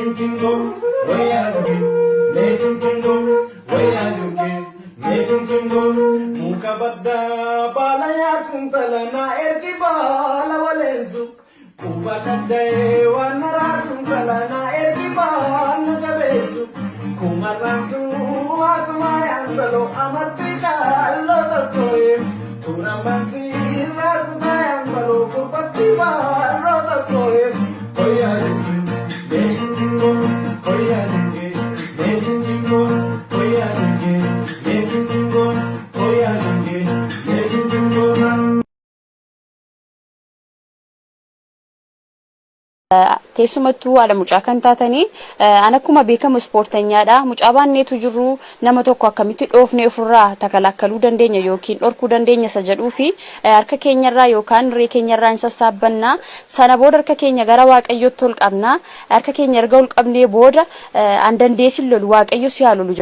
making go, way are you making go, way are you making go, mukabadda balaya suntalana erki bala walenzu, kubakadde wanara suntalana erki bala jabesu, kumarantu asmayandalo amatika allo toye, turamansi ragumayandalo kupati bala toye, way are you making go, way are you making go, way are you making go, way are you making go. keessumattuu haadha mucaa kan taatanii ana akkuma beekamu ispoortenyaadha mucaa baanneetu jiru nama tokko akkamitti dhoofne ofirraa takalakkaluu dandeenya yookiin dhorkuu dandeenya isa jedhuu fi harka keenyarraa yookaan ree keenyarraa hin sassaabbanna sana booda harka keenya gara waaqayyootti ol qabna harka keenya erga ol qabnee booda an dandeessin lolu waaqayyo si haalolu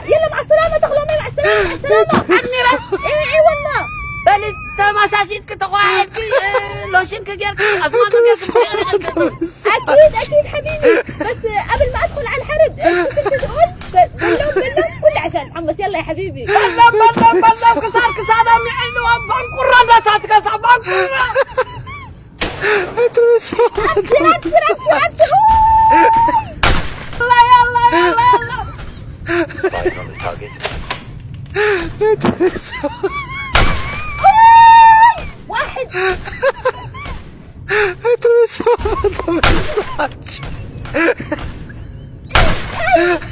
يلا مع السلامة تخلوني مع السلامة عميرة ايه والله بل انت ما شاشيتك تقواعد لو شنك جيرك اصمانك اكيد حبيبي بس قبل ما ادخل على الحرب شو كنت تقول بلوم كل عشان محمد يلا يا حبيبي بلوم كسار امي عينه وابان قرة تاتك صعبان قرة ابشر يلا Eyes on the target. واحد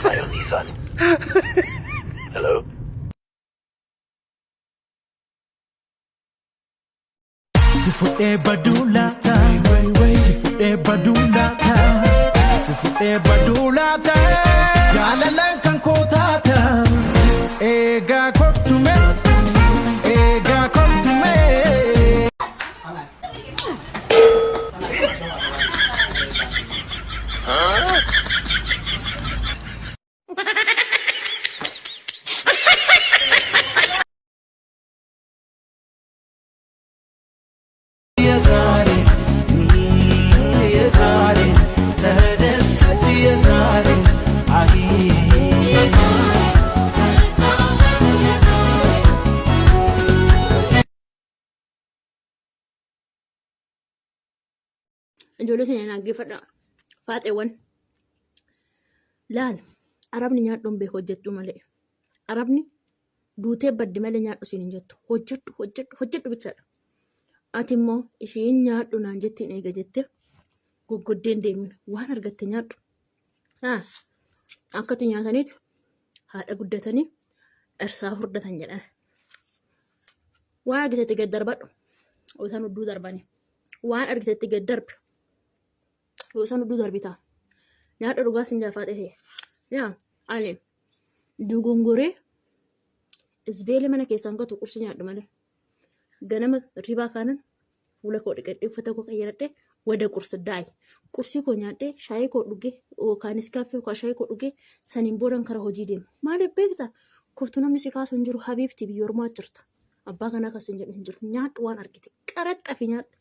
Eye on Nissan. Hello? Sifude badulata, sifude badulata, sifude badulata. Jalalan kan kotata, ega kotume, ega kotume. ijoollee keenya naggeeffadha faaxeewwan laal arabni nyaadhuun beeku hojjechuu malee arabni duutee baddi malee nyaadhu siin hin jettu hojjedhu bichaadha ati immoo ishiin nyaadhu naan jettiin eega jette goggoddeen deemin waan argatte nyaadhu akkati nyaataniiti haadha guddatanii dharsaa furdatan jedhan waan argitetti gad darbadhu isaan hudduu darbanii waan argitetti gad darbe Yosan udah darbita. Nyaata dhugaa sin jaafaate ta'e. Yaa ani dugungure isbeele mana keessaan gatu qursi nyaadhu malee. Ganama ribaa kaanan fuula koo dhiqadhee uffata koo qayyaradhee wada qursi daa'i. Qursii koo nyaadhee shaayii koo dhugee yookaanis kaaffee yookaan shaayii koo dhugee saniin boodan kara hojii deema. Maaliif beektaa? Koftu namni si kaasu hin jiru habiibti biyya ormaa jirta. Abbaa kanaa akkas hin jedhu hin jiru. Nyaadhu waan argite qaraxxafi nyaadhu.